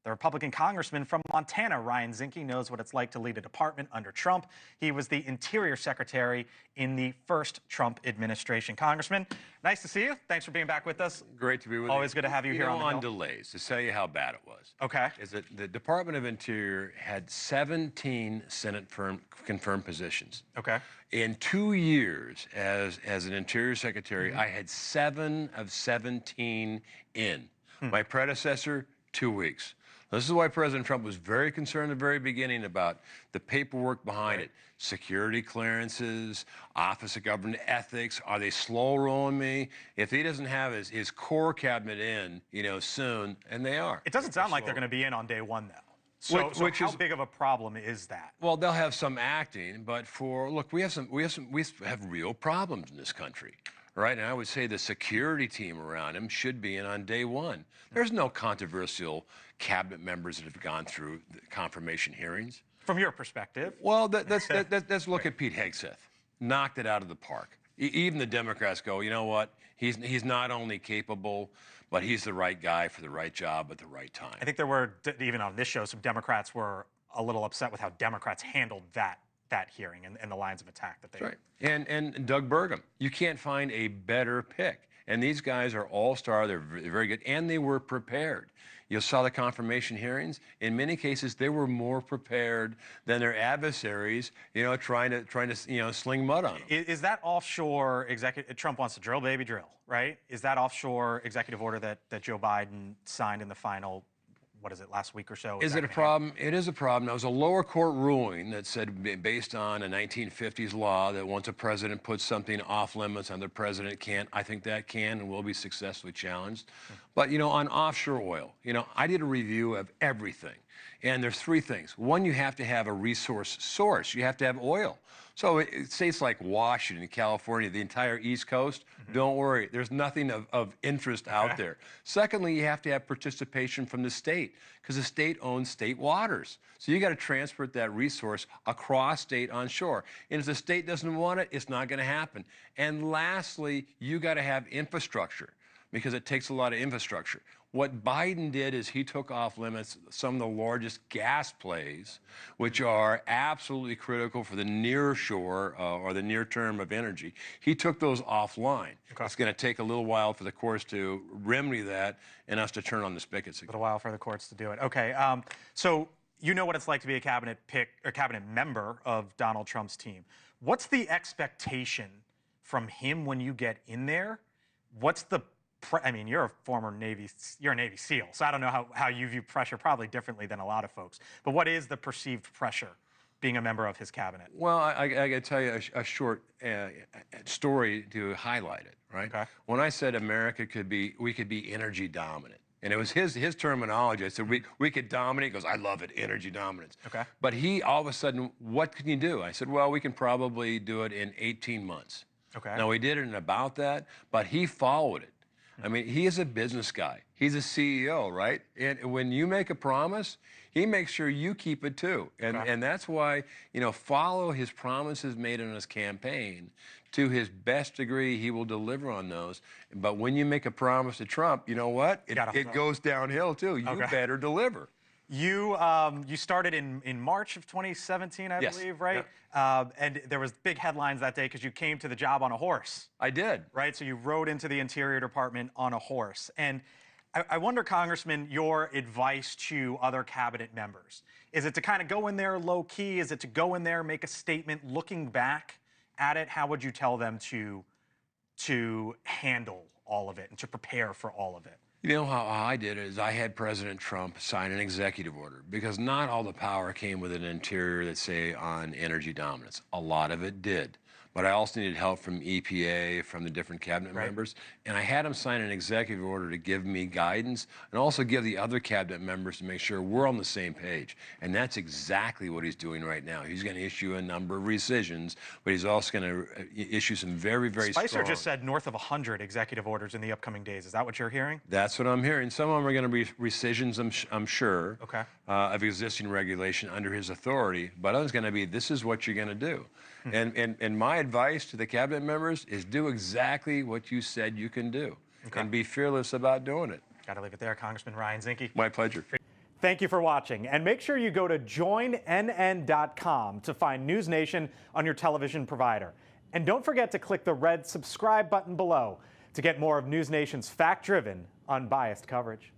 The Republican congressman from Montana, Ryan Zinke, knows what it's like to lead a department under Trump. He was the Interior Secretary in the first Trump administration. Congressman, nice to see you. Thanks for being back with us. Great to be with you. Always good to have you here on the Hill. Delays, to tell you how bad it was. Okay. Is that the Department of Interior had 17 Senate confirmed positions. Okay. In 2 years as an Interior Secretary, I had 7 of 17 in. My predecessor, 2 weeks. This is why President Trump was very concerned at the very beginning about the paperwork behind it. Security clearances, Office of Government Ethics. Are they slow rolling me? If he doesn't have his core cabinet in, soon, and they are. It doesn't sound like they're going to be in on day one, though. So how big of a problem is that? Well, they'll have some acting, but we have real problems in this country. Right, and I would say the security team around him should be in on day one. There's no controversial cabinet members that have gone through the confirmation hearings. From your perspective? Well, let's look at Pete Hegseth. Knocked it out of the park. Even the Democrats go, you know what? He's not only capable, but he's the right guy for the right job at the right time. I think there were, even on this show, some Democrats were a little upset with how Democrats handled that hearing and the lines of attack that they... That's right. And Doug Burgum. You can't find a better pick. And these guys are all-star. They're very good. And they were prepared. You saw the confirmation hearings. In many cases, they were more prepared than their adversaries, trying to sling mud on them. Is that offshore executive... Trump wants to drill, baby, drill, right? Is that offshore executive order that Joe Biden signed in the final... what is it, last week or so? Is it a problem? It is a problem. There was a lower court ruling that said, based on a 1950s law, that once a president puts something off limits, another president can't. I think that can and will be successfully challenged. But, on offshore oil, I did a review of everything. And there's 3 things. One, you have to have a resource source. You have to have oil. So states like Washington, California, the entire East Coast, don't worry. There's nothing of interest out there. Secondly, you have to have participation from the state because the state owns state waters. So you got to transport that resource across state onshore. And if the state doesn't want it, it's not going to happen. And lastly, you got to have infrastructure because it takes a lot of infrastructure. What Biden did is he took off limits some of the largest gas plays, which are absolutely critical for the near shore or the near term of energy. He took those offline. Okay. It's going to take a little while for the courts to remedy that and us to turn on the spigots again. A little while for the courts to do it. Okay, so you know what it's like to be a cabinet member of Donald Trump's team. What's the expectation from him when you get in there? What's the you're a Navy SEAL, so I don't know how you view pressure, probably differently than a lot of folks. But what is the perceived pressure being a member of his cabinet? Well, I got to tell you a short story to highlight it, right? Okay. When I said we could be energy dominant, and it was his terminology. I said we could dominate. He goes, I love it, energy dominance. Okay. But he all of a sudden, what can you do? I said, well, we can probably do it in 18 months. Okay. Now we did it in about that, but he followed it. He is a business guy. He's a CEO, right? And when you make a promise, he makes sure you keep it too. And that's why, follow his promises made in his campaign. To his best degree, he will deliver on those. But when you make a promise to Trump, you know what? It goes downhill too. You better deliver. You started in March of 2017, I believe, right? Yeah. And there was big headlines that day because you came to the job on a horse. I did. Right? So you rode into the Interior Department on a horse. And I wonder, Congressman, your advice to other cabinet members. Is it to kind of go in there low key? Is it to go in there, make a statement? Looking back at it, how would you tell them to handle all of it and to prepare for all of it? You know how I did it is I had President Trump sign an executive order because not all the power came with an interior that say on energy dominance. A lot of it did. But I also needed help from EPA, from the different cabinet members. And I had him sign an executive order to give me guidance and also give the other cabinet members to make sure we're on the same page. And that's exactly what he's doing right now. He's going to issue a number of rescissions, but he's also going to issue some very, very strong... Spicer just said north of 100 executive orders in the upcoming days. Is that what you're hearing? That's what I'm hearing. Some of them are going to be rescissions, I'm sure, of existing regulation under his authority. But others going to be, this is what you're going to do. And my advice to the cabinet members is do exactly what you said you can do and be fearless about doing it. Got to leave it there. Congressman Ryan Zinke. My pleasure. Thank you for watching, and make sure you go to joinnn.com to find NewsNation on your television provider. And don't forget to click the red subscribe button below to get more of NewsNation's fact-driven, unbiased coverage.